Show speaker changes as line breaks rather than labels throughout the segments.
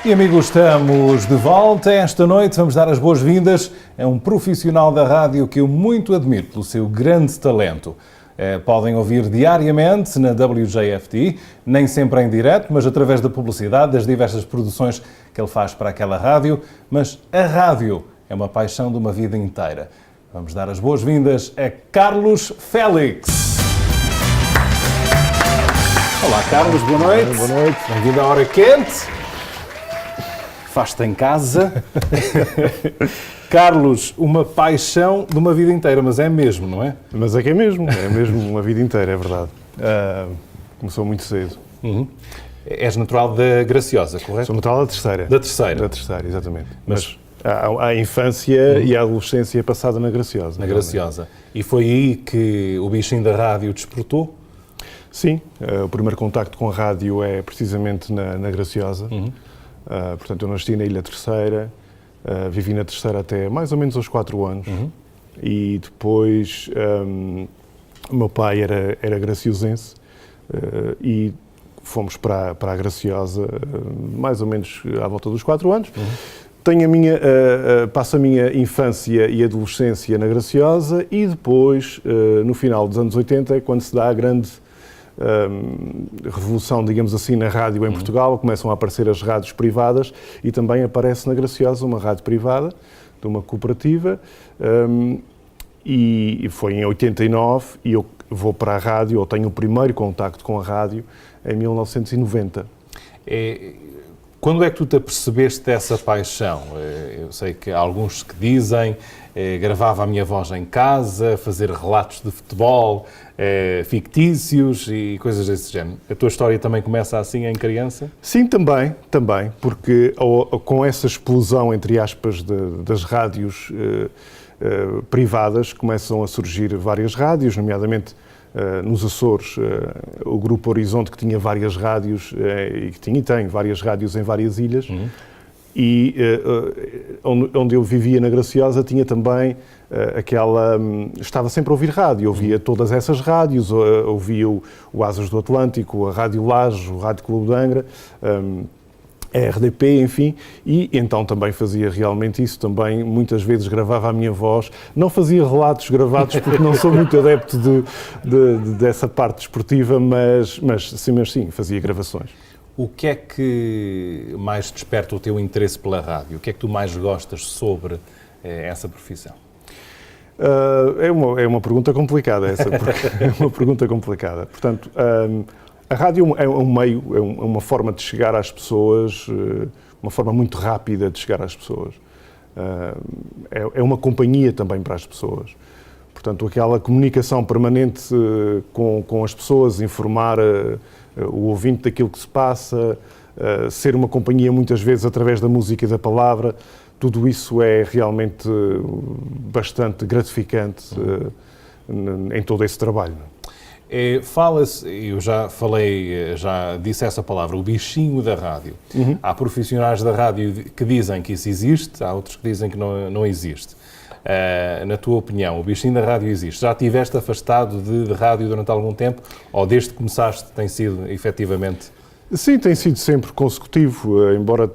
E amigos, estamos de volta. Esta noite vamos dar as boas-vindas a um profissional da rádio que eu muito admiro pelo seu grande talento. Podem ouvir diariamente na WJFT, nem sempre em direto, mas através da publicidade, das diversas produções que ele faz para aquela rádio. Mas a rádio é uma paixão de uma vida inteira. Vamos dar as boas-vindas a Carlos Félix. Olá, Carlos, boa noite.
Boa noite.
Bem-vindo à Hora Quente. Faz-te em casa. Carlos, uma paixão de uma vida inteira, mas é mesmo, não é?
Mas é que é mesmo uma vida inteira, é verdade. Começou muito cedo.
Uhum. És natural da Graciosa, correto?
Sou natural da Terceira.
Da Terceira?
Da Terceira, exatamente. Mas a infância e a adolescência passada na Graciosa.
Na Graciosa. E foi aí que o bichinho da rádio despertou?
Sim, o primeiro contacto com a rádio é precisamente na Graciosa. Uhum. Portanto, eu nasci na Ilha Terceira, vivi na Terceira até mais ou menos aos 4 anos. Uhum. E depois o meu pai era graciosense e fomos para a Graciosa mais ou menos à volta dos 4 anos. Uhum. Passo a minha infância e adolescência na Graciosa e depois, no final dos anos 80, é quando se dá a grande revolução, digamos assim, na rádio em Portugal. Começam a aparecer as rádios privadas e também aparece na Graciosa uma rádio privada de uma cooperativa e foi em 89 e eu vou para a rádio, ou tenho o primeiro contacto com a rádio em 1990.
Quando é que tu te apercebeste dessa paixão? Eu sei que há alguns que dizem gravava a minha voz em casa, fazer relatos de futebol, fictícios e coisas desse género. A tua história também começa assim em criança?
Sim, também, porque com essa explosão, entre aspas, das rádios privadas, começam a surgir várias rádios, nomeadamente nos Açores, o Grupo Horizonte, que tinha várias rádios e que tinha e tem várias rádios em várias ilhas. Uhum. E onde eu vivia na Graciosa tinha também estava sempre a ouvir rádio, ouvia todas essas rádios, ouvia o Asas do Atlântico, a Rádio Laje, o Rádio Clube de Angra, a RDP, enfim, e então também fazia realmente isso, também muitas vezes gravava a minha voz, não fazia relatos gravados porque não sou muito adepto dessa parte desportiva, mas sim, fazia gravações.
O que é que mais desperta o teu interesse pela rádio? O que é que tu mais gostas sobre essa profissão?
É uma pergunta complicada essa, porque é uma pergunta complicada. Portanto, a rádio é um meio, é uma forma de chegar às pessoas, uma forma muito rápida de chegar às pessoas. É uma companhia também para as pessoas. Portanto, aquela comunicação permanente com as pessoas, informar o ouvinte daquilo que se passa, ser uma companhia muitas vezes através da música e da palavra, tudo isso é realmente bastante gratificante em todo esse trabalho.
Fala-se, eu já disse essa palavra, o bichinho da rádio. Uhum. Há profissionais da rádio que dizem que isso existe, há outros que dizem que não existe. Na tua opinião, o bichinho da rádio existe? Já estiveste afastado de rádio durante algum tempo ou desde que começaste tem sido efetivamente?
Sim, tem sido sempre consecutivo, embora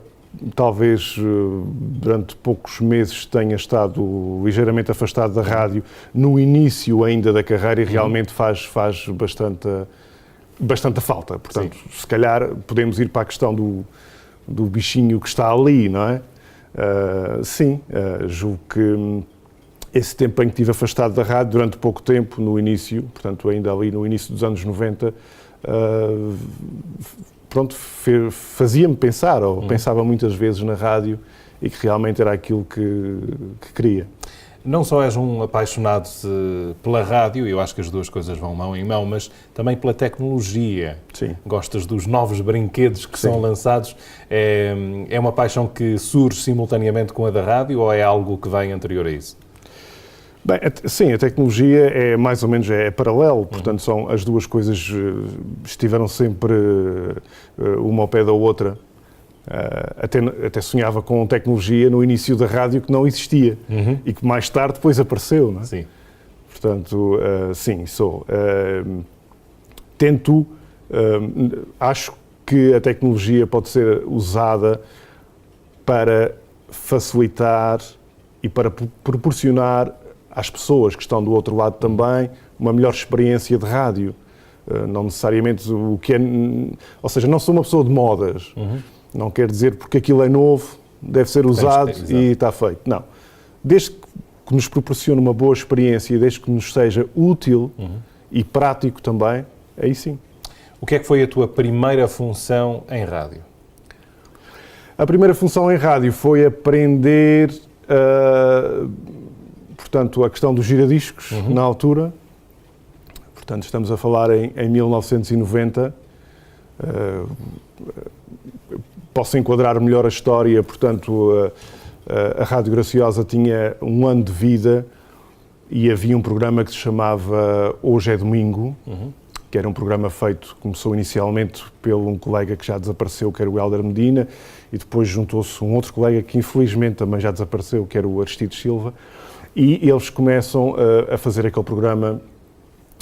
talvez durante poucos meses tenha estado ligeiramente afastado da rádio no início ainda da carreira e realmente faz bastante falta. Portanto, sim, se calhar podemos ir para a questão do bichinho que está ali, não é? Julgo que esse tempo em que estive afastado da rádio durante pouco tempo, no início, portanto ainda ali no início dos anos 90, fazia-me pensar, ou pensava muitas vezes na rádio e que realmente era aquilo que queria.
Não só és um apaixonado pela rádio, eu acho que as duas coisas vão mão em mão, mas também pela tecnologia.
Sim.
Gostas dos novos brinquedos que são lançados. É uma paixão que surge simultaneamente com a da rádio ou é algo que vem anterior a isso?
Bem, sim, a tecnologia é mais ou menos paralelo, portanto são as duas coisas estiveram sempre uma ao pé da outra. Até sonhava com tecnologia no início da rádio que não existia e que mais tarde depois apareceu, não é?
Sim.
Portanto, sim, sou. Acho que a tecnologia pode ser usada para facilitar e para proporcionar às pessoas que estão do outro lado também uma melhor experiência de rádio. Não necessariamente o que é... Ou seja, não sou uma pessoa de modas. Não quer dizer porque aquilo é novo, deve ser usado e está feito. Não. Desde que nos proporcione uma boa experiência e desde que nos seja útil e prático também, aí sim.
O que é que foi a tua primeira função em rádio?
A primeira função em rádio foi aprender, portanto, a questão dos giradiscos na altura. Portanto, estamos a falar em 1990. Posso enquadrar melhor a história. Portanto, a Rádio Graciosa tinha 1 ano de vida e havia um programa que se chamava Hoje é Domingo, que era um programa feito, começou inicialmente pelo um colega que já desapareceu, que era o Hélder Medina, e depois juntou-se um outro colega que infelizmente também já desapareceu, que era o Aristides Silva, e eles começam a fazer aquele programa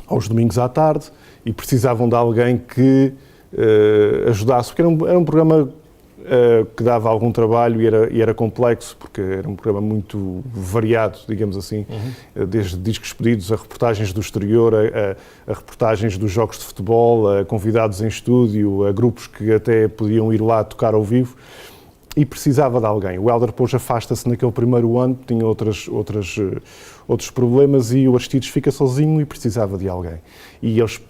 aos domingos à tarde e precisavam de alguém que ajudasse, porque era um programa que dava algum trabalho e era complexo, porque era um programa muito variado, digamos assim, desde discos pedidos a reportagens do exterior, a reportagens dos jogos de futebol, a convidados em estúdio, a grupos que até podiam ir lá tocar ao vivo, e precisava de alguém. O Hélder depois afasta-se naquele primeiro ano, tinha outros problemas, e o Aristides fica sozinho e precisava de alguém. E eles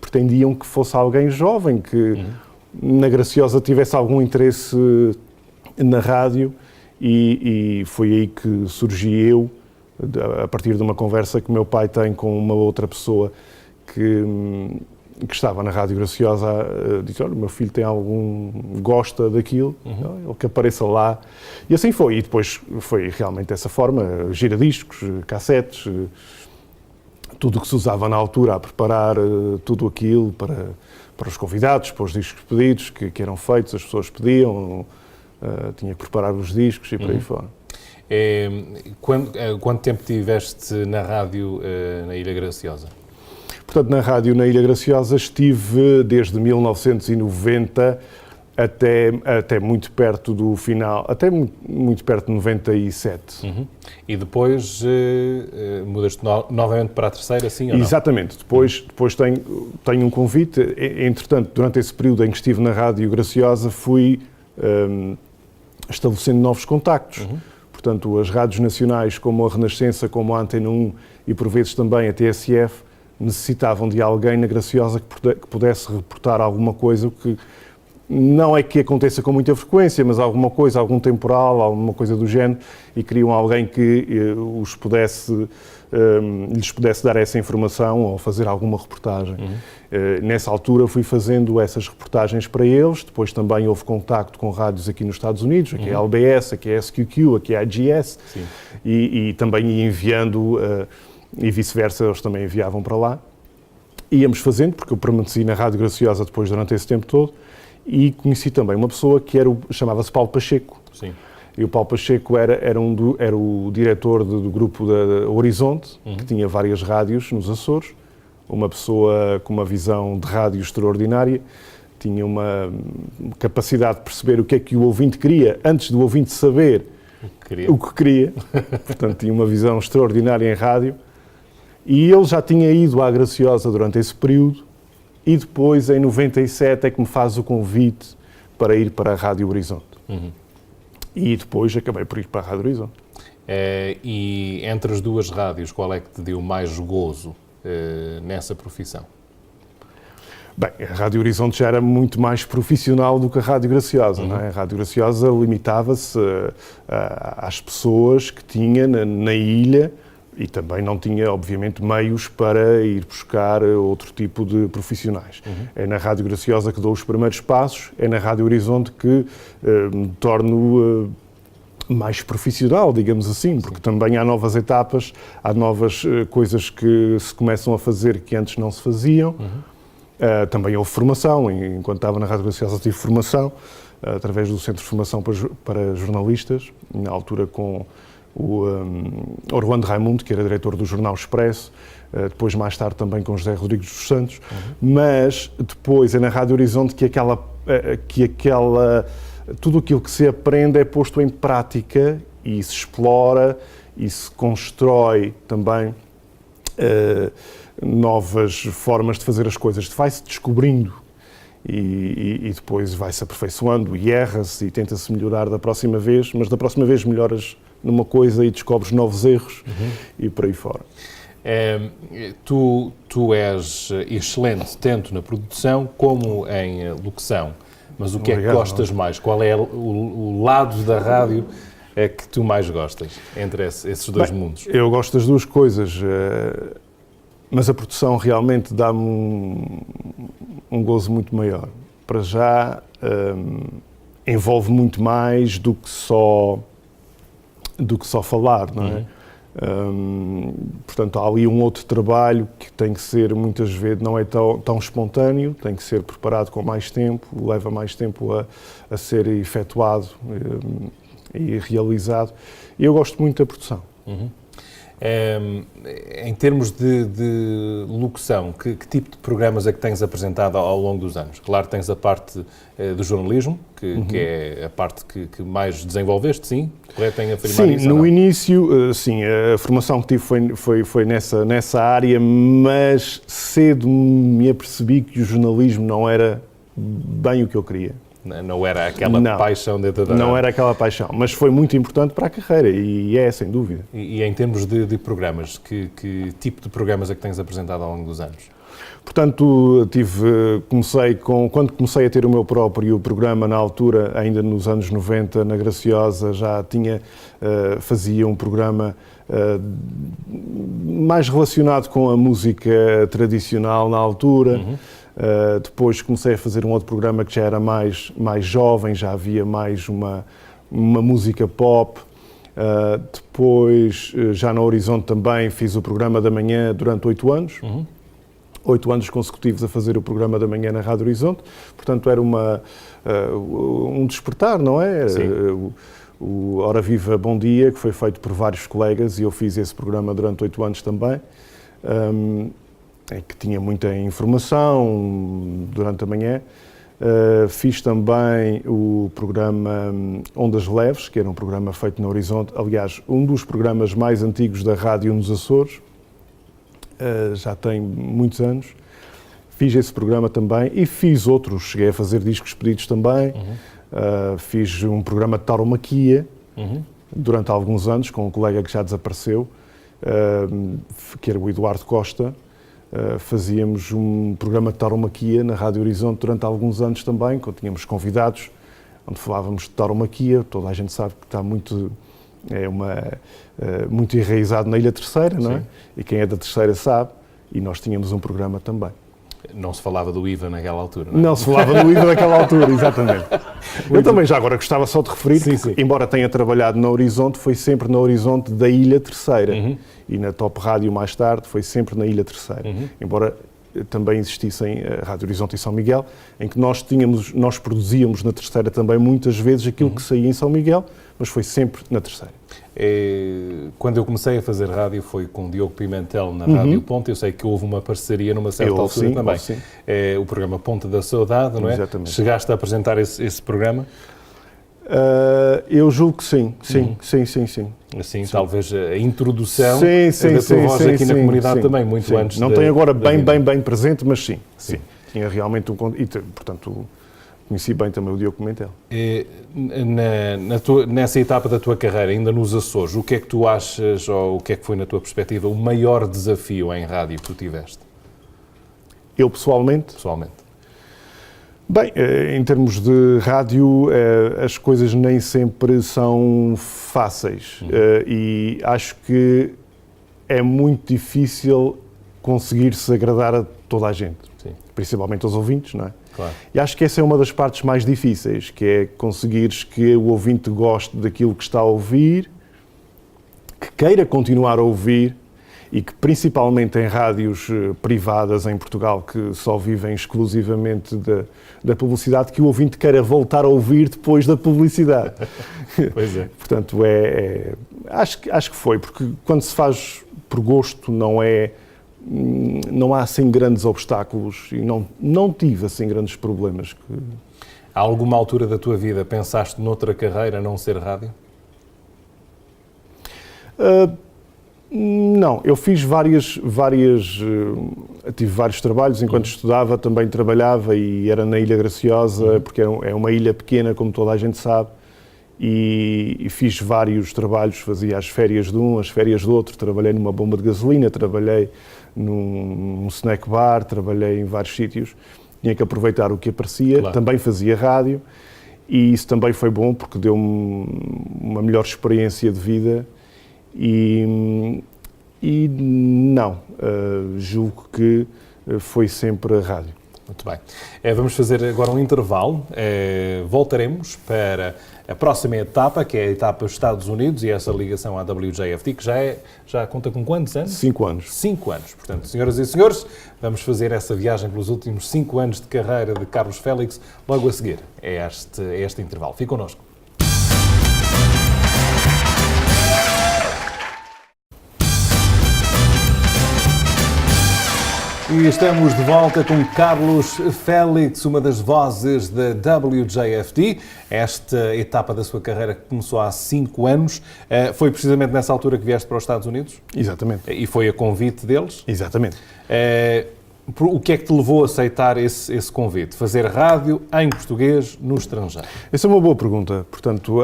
pretendiam que fosse alguém jovem, que na Graciosa tivesse algum interesse na rádio, e foi aí que surgi eu, a partir de uma conversa que o meu pai tem com uma outra pessoa que estava na Rádio Graciosa. Disse: olha, o meu filho tem gosta daquilo, ele que apareça lá. E assim foi. E depois foi realmente dessa forma, giradiscos, cassetes, tudo o que se usava na altura a preparar tudo aquilo para os convidados, para os discos pedidos que eram feitos, as pessoas pediam, tinha que preparar os discos e por aí fora.
Quanto tempo tiveste na rádio na Ilha Graciosa?
Portanto, na rádio na Ilha Graciosa estive desde 1990 até muito perto do final, até muito perto de 97.
E depois mudaste novamente para a terceira, sim ou não?
Exatamente. Depois tenho um convite. Entretanto, durante esse período em que estive na Rádio Graciosa, fui estabelecendo novos contactos. Portanto, as rádios nacionais, como a Renascença, como a Antena 1 e por vezes também a TSF, necessitavam de alguém na Graciosa que pudesse reportar alguma coisa que não é que aconteça com muita frequência, mas alguma coisa, algum temporal, alguma coisa do género, e queriam alguém que lhes pudesse dar essa informação ou fazer alguma reportagem. Nessa altura fui fazendo essas reportagens para eles. Depois também houve contacto com rádios aqui nos Estados Unidos, aqui é a LBS, aqui é a SQQ, aqui é a GS, e também ia enviando, e vice-versa, eles também enviavam para lá. Íamos fazendo, porque eu permaneci na Rádio Graciosa depois durante esse tempo todo, e conheci também uma pessoa que chamava-se Paulo Pacheco.
Sim.
E o Paulo Pacheco era o diretor do grupo da Horizonte, que tinha várias rádios nos Açores, uma pessoa com uma visão de rádio extraordinária, tinha uma capacidade de perceber o que é que o ouvinte queria, antes do ouvinte saber o que queria. Portanto, tinha uma visão extraordinária em rádio, e ele já tinha ido à Graciosa durante esse período, e depois, em 97, é que me faz o convite para ir para a Rádio Horizonte. E depois acabei por ir para a Rádio Horizonte.
E entre as duas rádios, qual é que te deu mais gozo nessa profissão?
Bem, a Rádio Horizonte já era muito mais profissional do que a Rádio Graciosa, não é? A Rádio Graciosa limitava-se às pessoas que tinha na ilha, e também não tinha, obviamente, meios para ir buscar outro tipo de profissionais. É na Rádio Graciosa que dou os primeiros passos, é na Rádio Horizonte que me torno mais profissional, digamos assim, porque também há novas etapas, há novas coisas que se começam a fazer que antes não se faziam. Também houve formação, enquanto estava na Rádio Graciosa tive formação, através do Centro de Formação para Jornalistas, na altura com o Orlando Raimundo, que era diretor do Jornal Expresso, depois mais tarde também com José Rodrigues dos Santos, mas depois é na Rádio Horizonte que aquela tudo aquilo que se aprende é posto em prática e se explora e se constrói também novas formas de fazer as coisas. Vai-se descobrindo e depois vai-se aperfeiçoando e erra-se e tenta-se melhorar da próxima vez, mas da próxima vez melhoras numa coisa e descobres novos erros e por aí fora.
Tu és excelente tanto na produção como em locução, mas o que é que gostas mais? Qual é o lado da rádio que tu mais gostas entre esses dois mundos?
Eu gosto das duas coisas, mas a produção realmente dá-me um gozo muito maior. Para já, envolve muito mais do que só falar, não é? Portanto, há ali um outro trabalho que tem que ser, muitas vezes, não é tão espontâneo, tem que ser preparado com mais tempo, leva mais tempo a ser efetuado e realizado. E eu gosto muito da produção.
Em termos de locução, que tipo de programas é que tens apresentado ao longo dos anos? Claro, tens a parte do jornalismo, que é a parte que mais desenvolveste, sim? Correto em afirmar isso?
Sim, no início, sim, a formação que tive foi nessa área, mas cedo me apercebi que o jornalismo não era bem o que eu queria.
Não era aquela paixão dentro da...
Não era aquela paixão, mas foi muito importante para a carreira e sem dúvida.
E em termos de programas, que tipo de programas é que tens apresentado ao longo dos anos?
Portanto, quando comecei a ter o meu próprio programa na altura, ainda nos anos 90, na Graciosa, fazia um programa mais relacionado com a música tradicional na altura. Depois comecei a fazer um outro programa que já era mais jovem, já havia mais uma música pop. Depois, já na Horizonte também, fiz o programa da manhã durante 8 anos. 8 anos consecutivos a fazer o programa da manhã na Rádio Horizonte. Portanto, era um despertar, não é? O Hora Viva Bom Dia, que foi feito por vários colegas, e eu fiz esse programa durante 8 anos também. Que tinha muita informação durante a manhã. Fiz também o programa Ondas Leves, que era um programa feito no Horizonte, aliás, um dos programas mais antigos da rádio nos Açores, já tem muitos anos. Fiz esse programa também e fiz outros, cheguei a fazer discos pedidos também. Fiz um programa de tauromaquia durante alguns anos, com um colega que já desapareceu, que era o Eduardo Costa. Fazíamos um programa de tauromaquia na Rádio Horizonte durante alguns anos também, quando tínhamos convidados, onde falávamos de tauromaquia. Toda a gente sabe que está muito enraizado na Ilha Terceira, não é? E quem é da Terceira sabe, e nós tínhamos um programa também.
Não se falava do IVA naquela altura, não é?
Não se falava do IVA naquela altura, exatamente. Eu também já agora gostava só de referir que, embora tenha trabalhado na Horizonte, foi sempre na Horizonte da Ilha Terceira. E na Top Rádio mais tarde foi sempre na Ilha Terceira. Embora também existissem a Rádio Horizonte e São Miguel, em que nós produzíamos na Terceira também muitas vezes aquilo que saía em São Miguel, mas foi sempre na Terceira.
Quando eu comecei a fazer rádio foi com o Diogo Pimentel na Rádio Ponte. Eu sei que houve uma parceria numa certa altura também. O programa Ponte da Saudade, não é?
Exatamente.
Chegaste a apresentar esse programa?
Eu julgo que sim.
Assim, talvez a introdução
da
tua voz aqui na comunidade também, muito antes.
Não tenho agora bem presente, mas sim. Tinha realmente e, portanto, conheci bem também o Diogo Pimentel.
Nessa etapa da tua carreira, ainda nos Açores, o que é que tu achas, ou o que é que foi, na tua perspectiva, o maior desafio em rádio que tu tiveste?
Eu, pessoalmente?
Pessoalmente.
Bem, em termos de rádio, as coisas nem sempre são fáceis. E acho que é muito difícil conseguir-se agradar a toda a gente. Principalmente aos ouvintes, não é?
Claro.
E acho que essa é uma das partes mais difíceis, que é conseguires que o ouvinte goste daquilo que está a ouvir, que queira continuar a ouvir, e que principalmente em rádios privadas em Portugal, que só vivem exclusivamente da publicidade, que o ouvinte queira voltar a ouvir depois da publicidade.
Pois é.
Portanto, acho que foi, porque quando se faz por gosto não há assim grandes obstáculos e não tive assim grandes problemas.
Há alguma altura da tua vida pensaste noutra carreira, a não ser rádio?
Não, eu fiz tive vários trabalhos enquanto estudava, também trabalhava e era na Ilha Graciosa, porque é uma ilha pequena, como toda a gente sabe, e fiz vários trabalhos, fazia as férias de um, as férias do outro, trabalhei numa bomba de gasolina, trabalhei num snack bar, trabalhei em vários sítios, tinha que aproveitar o que aparecia,
claro.
Também fazia rádio, e isso também foi bom, porque deu-me uma melhor experiência de vida. E não, julgo que foi sempre a rádio.
Muito bem. Vamos fazer agora um intervalo. Voltaremos para a próxima etapa, que é a etapa Estados Unidos e essa ligação à WJFD, que já conta com quantos anos?
5 anos.
5 anos. Portanto, senhoras e senhores, vamos fazer essa viagem pelos últimos 5 anos de carreira de Carlos Félix, logo a seguir a este intervalo. Fique connosco. E estamos de volta com Carlos Félix, uma das vozes da WJFD. Esta etapa da sua carreira que começou há 5 anos. Foi precisamente nessa altura que vieste para os Estados Unidos?
Exatamente.
E foi a convite deles?
Exatamente.
O que é que te levou a aceitar esse convite? Fazer rádio em português no estrangeiro?
Essa é uma boa pergunta. Portanto,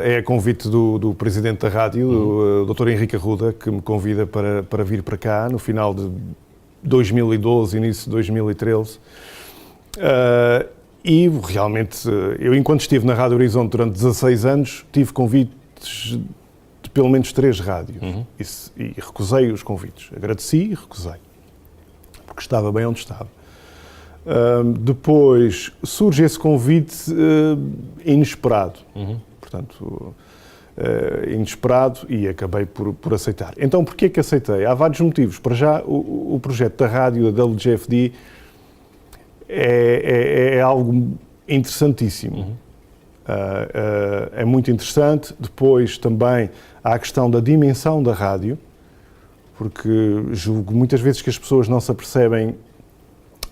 é a convite do presidente da rádio, o Dr. Henrique Arruda, que me convida para vir para cá no final de 2012, início de 2013, e realmente eu, enquanto estive na Rádio Horizonte durante 16 anos, tive convites de pelo menos 3 rádios e recusei os convites. Agradeci e recusei, porque estava bem onde estava. Depois surge esse convite inesperado, portanto, inesperado, e acabei por aceitar. Então, porquê que aceitei? Há vários motivos. Para já, o projeto da rádio, da WJFD, é algo interessantíssimo. É muito interessante. Depois, também, há a questão da dimensão da rádio, porque julgo muitas vezes que as pessoas não se apercebem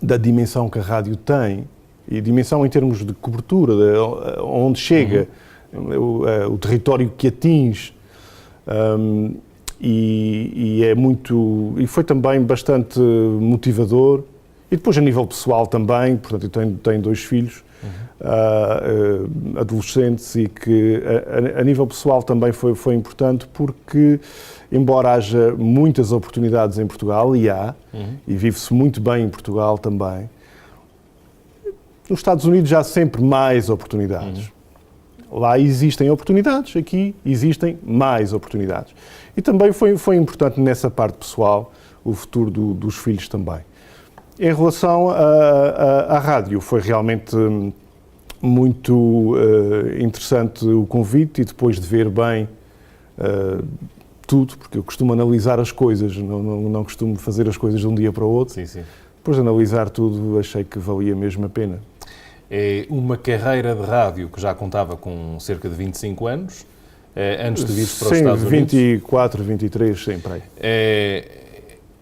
da dimensão que a rádio tem, e dimensão em termos de cobertura, de onde chega, o território que atinge, e é muito, e foi também bastante motivador. E depois a nível pessoal também, portanto eu tenho 2 filhos adolescentes, e que a nível pessoal também foi importante, porque embora haja muitas oportunidades em Portugal, e vive-se muito bem em Portugal também, nos Estados Unidos já há sempre mais oportunidades. Lá existem oportunidades, aqui existem mais oportunidades. E também foi importante nessa parte pessoal, o futuro dos filhos também. Em relação à rádio, foi realmente muito interessante o convite, e depois de ver bem tudo, porque eu costumo analisar as coisas, não costumo fazer as coisas de um dia para o outro.
Sim.
Depois de analisar tudo, achei que valia mesmo a pena.
É uma carreira de rádio que já contava com cerca de 25 anos, antes de vir para os Estados Unidos.
24, 23, sempre aí.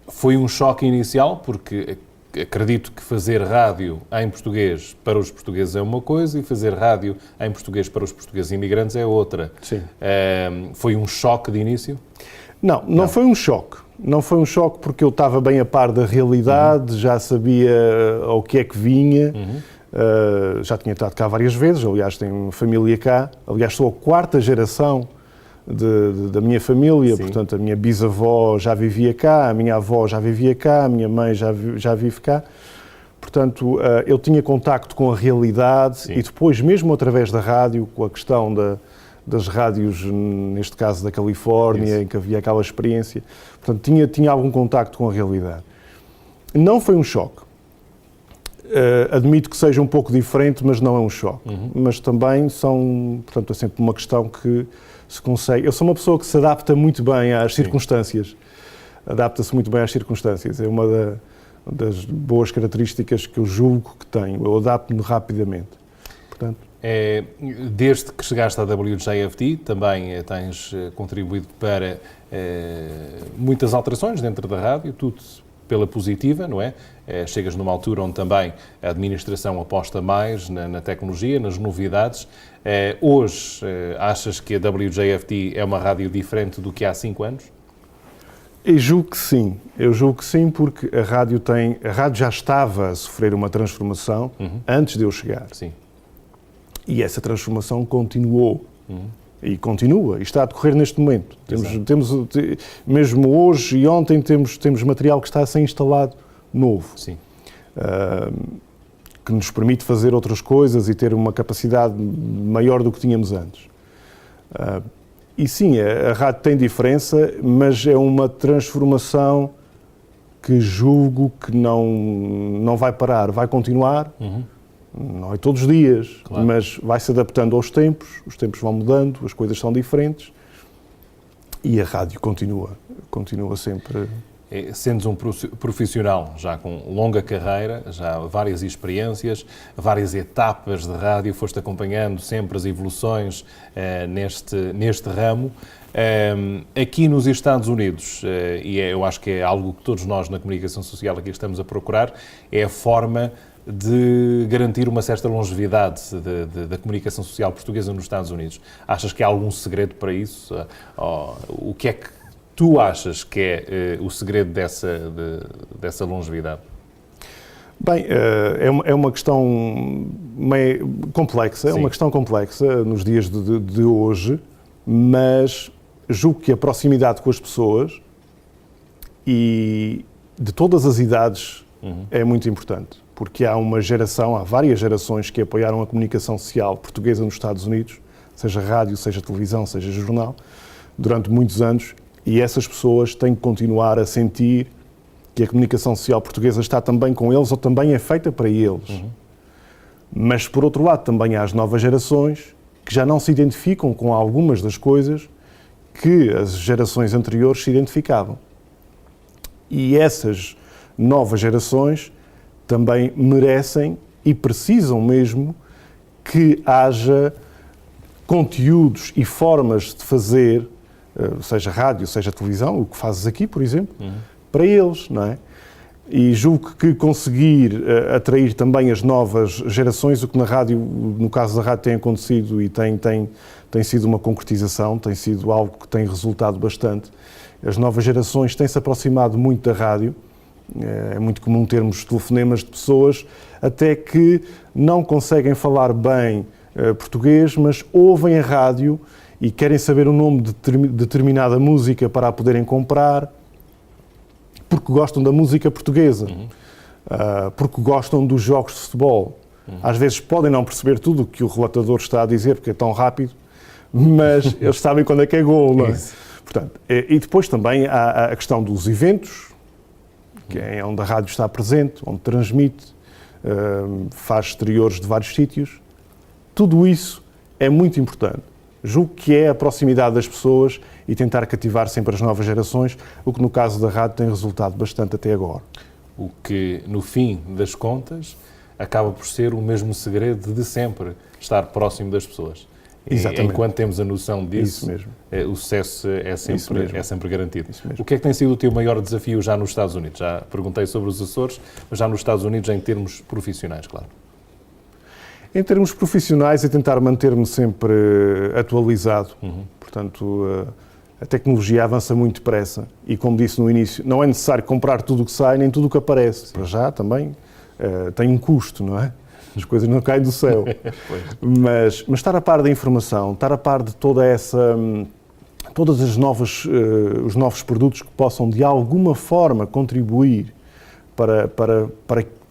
Foi um choque inicial, porque acredito que fazer rádio em português para os portugueses é uma coisa, e fazer rádio em português para os portugueses imigrantes é outra.
Sim.
Foi um choque de início?
Não foi um choque. Não foi um choque, porque eu estava bem a par da realidade, já sabia ao que é que vinha. Já tinha estado cá várias vezes, aliás tenho família cá, aliás sou a 4ª geração da minha família. Sim. Portanto a minha bisavó já vivia cá, a minha avó já vivia cá, a minha mãe já vive cá, portanto eu tinha contacto com a realidade. Sim. E depois, mesmo através da rádio, com a questão das rádios, neste caso da Califórnia, isso, em que havia aquela experiência, portanto tinha algum contacto com a realidade. Não foi um choque. Admito que seja um pouco diferente, mas não é um choque. Mas também portanto, é sempre uma questão que se consegue. Eu sou uma pessoa que se adapta muito bem às circunstâncias. Adapta-se muito bem às circunstâncias. É uma das boas características que eu julgo que tenho. Eu adapto-me rapidamente. Portanto,
desde que chegaste à WJFD, também tens contribuído para muitas alterações dentro da rádio. Tudo pela positiva, não é? Chegas numa altura onde também a administração aposta mais na tecnologia, nas novidades. Hoje, achas que a WJFT é uma rádio diferente do que há 5 anos?
Eu julgo que sim, porque a rádio já estava a sofrer uma transformação antes de eu chegar.
Sim.
E essa transformação continuou. E continua, e está a decorrer neste momento. Mesmo hoje e ontem temos material que está a ser instalado novo.
Sim.
Que nos permite fazer outras coisas e ter uma capacidade maior do que tínhamos antes. E sim, a rádio tem diferença, mas é uma transformação que julgo que não vai parar, vai continuar. Não é todos os dias, claro, mas vai se adaptando aos tempos, os tempos vão mudando, as coisas são diferentes e a rádio continua sempre.
Sendo um profissional já com longa carreira, já várias experiências, várias etapas de rádio, foste acompanhando sempre as evoluções neste ramo. Aqui nos Estados Unidos, e eu acho que é algo que todos nós na comunicação social aqui estamos a procurar, é a forma de garantir uma certa longevidade da comunicação social portuguesa nos Estados Unidos. Achas que há algum segredo para isso? O que é que tu achas que é o segredo dessa longevidade?
Bem, é uma questão meio complexa,
Sim.
É uma questão complexa nos dias de hoje, mas julgo que a proximidade com as pessoas e de todas as idades é muito importante, porque há várias gerações que apoiaram a comunicação social portuguesa nos Estados Unidos, seja rádio, seja televisão, seja jornal, durante muitos anos, e essas pessoas têm que continuar a sentir que a comunicação social portuguesa está também com eles ou também é feita para eles. Mas, por outro lado, também há as novas gerações que já não se identificam com algumas das coisas que as gerações anteriores se identificavam. E essas novas gerações também merecem e precisam mesmo que haja conteúdos e formas de fazer, seja rádio, seja televisão, o que fazes aqui, por exemplo, para eles, não é? E julgo que conseguir atrair também as novas gerações, o que na rádio, no caso da rádio, tem acontecido e tem sido uma concretização, tem sido algo que tem resultado bastante. As novas gerações têm-se aproximado muito da rádio. É muito comum termos telefonemas de pessoas até que não conseguem falar bem português, mas ouvem a rádio e querem saber o nome de determinada música para a poderem comprar, porque gostam da música portuguesa, porque gostam dos jogos de futebol. Às vezes podem não perceber tudo o que o relatador está a dizer, porque é tão rápido, mas eles sabem quando é que é gol, não é? Portanto, e depois também há a questão dos eventos, que é onde a rádio está presente, onde transmite, faz exteriores de vários sítios. Tudo isso é muito importante. Julgo que é a proximidade das pessoas e tentar cativar sempre as novas gerações, o que no caso da rádio tem resultado bastante até agora. O
que, no fim das contas, acaba por ser o mesmo segredo de sempre, estar próximo das pessoas.
Exatamente.
Enquanto temos a noção disso, o sucesso é sempre garantido. O que é que tem sido o teu maior desafio já nos Estados Unidos? Já perguntei sobre os Açores, mas já nos Estados Unidos em termos profissionais, claro.
Em termos profissionais, é tentar manter-me sempre atualizado. Portanto, a tecnologia avança muito depressa e, como disse no início, não é necessário comprar tudo o que sai, nem tudo o que aparece. Para já também tem um custo, não é? As coisas não caem do céu. mas estar a par da informação, estar a par de todas as os novos produtos que possam de alguma forma contribuir para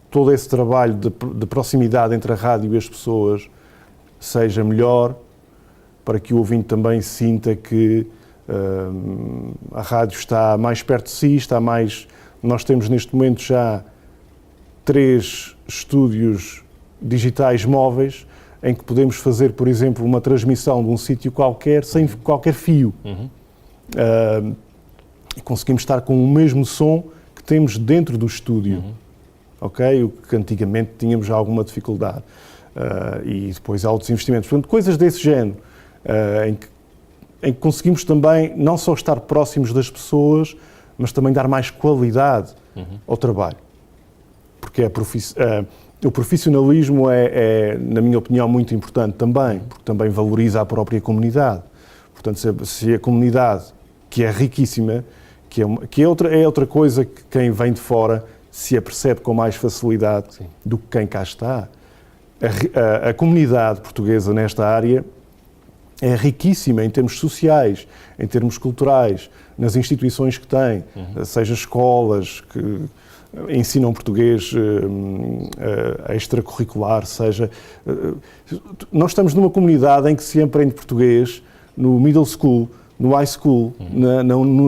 todo esse trabalho de proximidade entre a rádio e as pessoas seja melhor, para que o ouvinte também sinta que a rádio está mais perto de si, Nós temos neste momento já 3 estúdios digitais móveis em que podemos fazer, por exemplo, uma transmissão de um sítio qualquer sem qualquer fio. E conseguimos estar com o mesmo som que temos dentro do estúdio. Ok? O que antigamente tínhamos alguma dificuldade. E depois há outros investimentos. Portanto, coisas desse género, em que conseguimos também não só estar próximos das pessoas, mas também dar mais qualidade ao trabalho. Porque o profissionalismo é, na minha opinião, muito importante também, porque também valoriza a própria comunidade. Portanto, se a comunidade, que é riquíssima, que é outra coisa que quem vem de fora se apercebe com mais facilidade do que quem cá está. A comunidade portuguesa nesta área é riquíssima em termos sociais, em termos culturais, nas instituições que tem, seja escolas que ensinam português extracurricular, seja... Nós estamos numa comunidade em que se aprende português no middle school, no high school,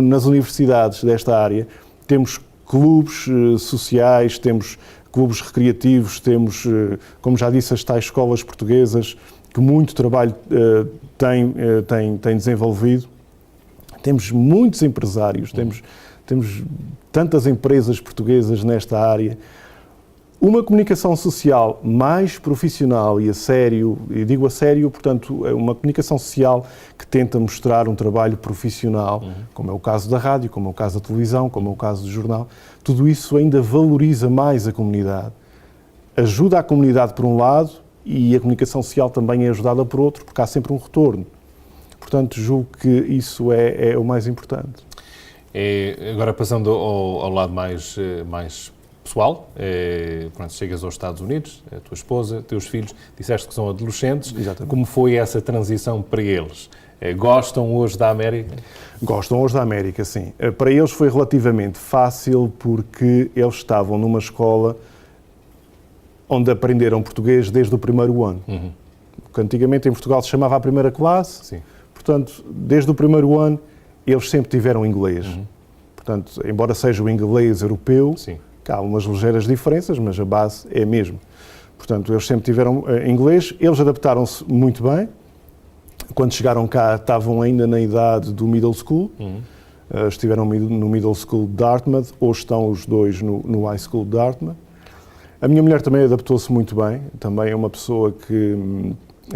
nas universidades desta área. Temos clubes sociais, temos clubes recreativos, temos, como já disse, as tais escolas portuguesas que muito trabalho têm desenvolvido. Temos muitos empresários, temos tantas empresas portuguesas nesta área. Uma comunicação social mais profissional e a sério, e digo a sério, portanto, é uma comunicação social que tenta mostrar um trabalho profissional, como é o caso da rádio, como é o caso da televisão, como é o caso do jornal. Tudo isso ainda valoriza mais a comunidade. Ajuda a comunidade por um lado e a comunicação social também é ajudada por outro, porque há sempre um retorno. Portanto, julgo que isso é o mais importante.
Agora, passando ao lado mais pessoal, quando chegas aos Estados Unidos, a tua esposa, teus filhos, disseste que são adolescentes.
Exatamente.
Como foi essa transição para eles? Gostam hoje da América?
Gostam hoje da América, sim. Para eles foi relativamente fácil porque eles estavam numa escola onde aprenderam português desde o primeiro ano. Que antigamente em Portugal se chamava a primeira classe.
Sim.
Portanto, desde o primeiro ano, eles sempre tiveram inglês. Portanto, embora seja o inglês europeu,
Sim.
há umas ligeiras diferenças, mas a base é a mesma. Portanto, eles sempre tiveram inglês, eles adaptaram-se muito bem. Quando chegaram cá, estavam ainda na idade do middle school. Estiveram no middle school de Dartmouth, hoje estão os dois no high school de Dartmouth. A minha mulher também adaptou-se muito bem, também é uma pessoa que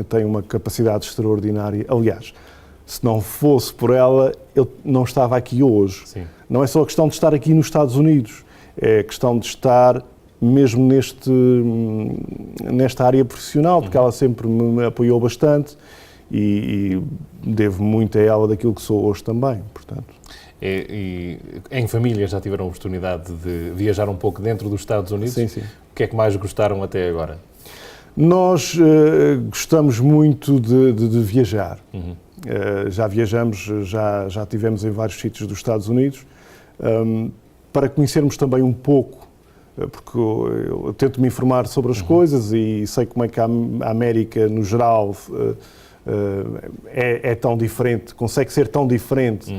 tem uma capacidade extraordinária. Aliás, se não fosse por ela, eu não estava aqui hoje.
Sim.
Não é só a questão de estar aqui nos Estados Unidos, é a questão de estar mesmo nesta área profissional, porque ela sempre me apoiou bastante e devo muito a ela daquilo que sou hoje também, portanto.
E em família já tiveram a oportunidade de viajar um pouco dentro dos Estados Unidos?
Sim, sim.
O que é que mais gostaram até agora?
Nós gostamos muito de viajar. Já viajamos, já estivemos em vários sítios dos Estados Unidos, para conhecermos também um pouco, porque eu tento me informar sobre as coisas e sei como é que a América, no geral, é tão diferente, consegue ser tão diferente.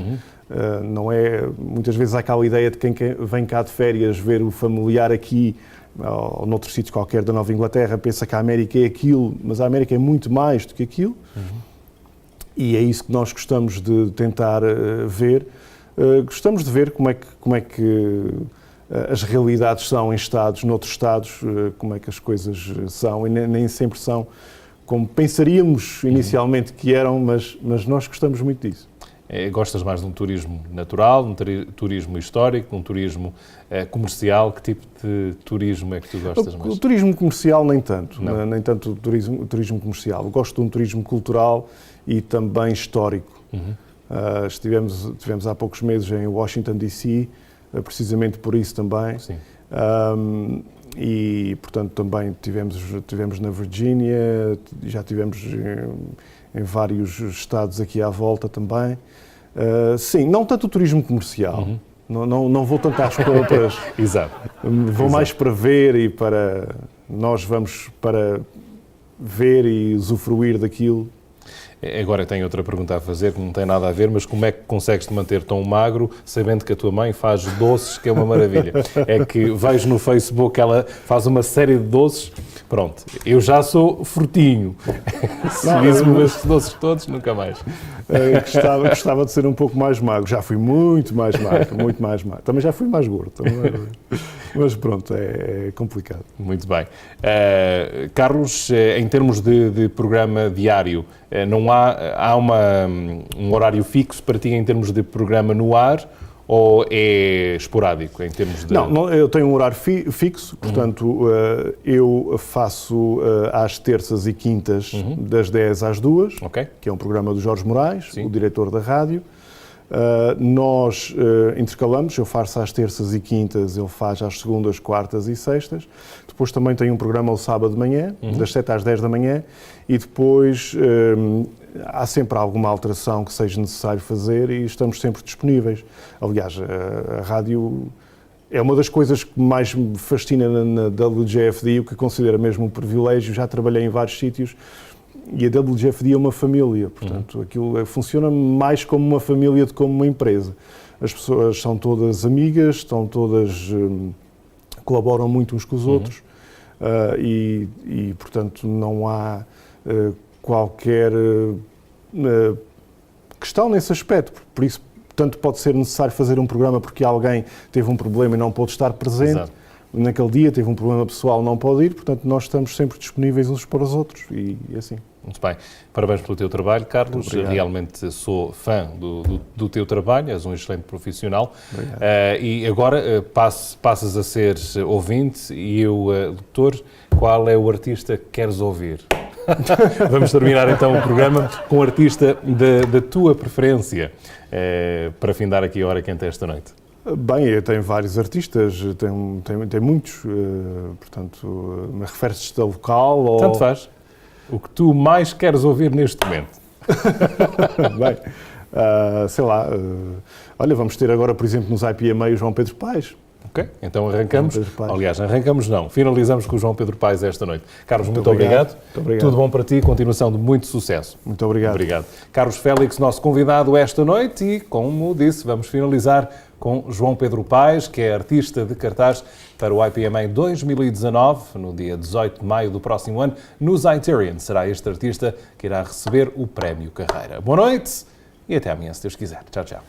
Não é, muitas vezes há aquela ideia de quem vem cá de férias ver o familiar aqui ou noutro sítio qualquer da Nova Inglaterra, pensa que a América é aquilo, mas a América é muito mais do que aquilo. E é isso que nós gostamos de tentar ver. Gostamos de ver como é que as realidades são em estados, noutros estados, como é que as coisas são, e nem sempre são como pensaríamos inicialmente que eram, mas nós gostamos muito disso.
Gostas mais de um turismo natural, um turismo histórico, um turismo comercial? Que tipo de turismo é que tu gostas mais?
O turismo comercial nem tanto,
Não.
nem tanto o turismo comercial. Eu gosto de um turismo cultural e também histórico. Tivemos há poucos meses em Washington, D.C., precisamente por isso também.
Sim.
E, portanto, também tivemos na Virgínia, já tivemos em vários estados aqui à volta também. Sim, não tanto o turismo comercial. Não vou tanto às compras.
Exato.
Vou mais para ver e para... Nós vamos para ver e usufruir daquilo.
Agora tenho outra pergunta a fazer que não tem nada a ver, mas como é que consegues te manter tão magro sabendo que a tua mãe faz doces, que é uma maravilha? É que vejo no Facebook que ela faz uma série de doces. Pronto, eu já sou fortinho. Se visse-me estes doces todos, nunca mais.
Gostava de ser um pouco mais magro. Já fui muito mais magro, muito mais magro. Também já fui mais gordo. Mas pronto, é complicado.
Muito bem. Carlos, em termos de programa diário, não há um horário fixo para ti em termos de programa no ar, ou é esporádico em termos de...
Não, eu tenho um horário fixo, portanto, eu faço às terças e quintas, das 10 às 2, que é um programa do Jorge Moraes, o diretor da rádio. Nós intercalamos, eu faço às terças e quintas, ele faz às segundas, quartas e sextas. Depois também tenho um programa ao sábado de manhã, das 7 às 10 da manhã, e depois há sempre alguma alteração que seja necessário fazer e estamos sempre disponíveis. Aliás, a rádio é uma das coisas que mais me fascina na WJFD, o que considero mesmo um privilégio. Já trabalhei em vários sítios e a WJFD é uma família, portanto, aquilo funciona mais como uma família do que como uma empresa. As pessoas são todas amigas, estão todas, colaboram muito uns com os outros e, portanto, não há qualquer questão nesse aspecto. Por isso, tanto pode ser necessário fazer um programa porque alguém teve um problema e não pôde estar presente. Exato. Naquele dia teve um problema pessoal, não pode ir, portanto nós estamos sempre disponíveis uns para os outros e assim.
Muito bem. Parabéns pelo teu trabalho, Carlos. Realmente sou fã do teu trabalho, és um excelente profissional. E agora passas a ser ouvinte e eu, doutor, qual é o artista que queres ouvir? Vamos terminar então o programa com um artista da tua preferência, para findar aqui a hora quente esta noite.
Bem, eu tenho vários artistas, tem muitos, portanto, me referes-te a local ou...
Tanto faz. O que tu mais queres ouvir neste momento?
Bem, sei lá, olha, vamos ter agora, por exemplo, nos IPMA o João Pedro Paes.
Ok, então arrancamos. Aliás, arrancamos não, finalizamos com o João Pedro Paes esta noite. Carlos, muito obrigado. Muito obrigado. Tudo bom para ti, continuação de muito sucesso.
Muito obrigado.
Obrigado. Carlos Félix, nosso convidado esta noite e, como disse, vamos finalizar com João Pedro Paes, que é artista de cartaz para o IPMA 2019, no dia 18 de maio do próximo ano, nos Itarian. Será este artista que irá receber o Prémio Carreira. Boa noite e até amanhã, se Deus quiser. Tchau, tchau.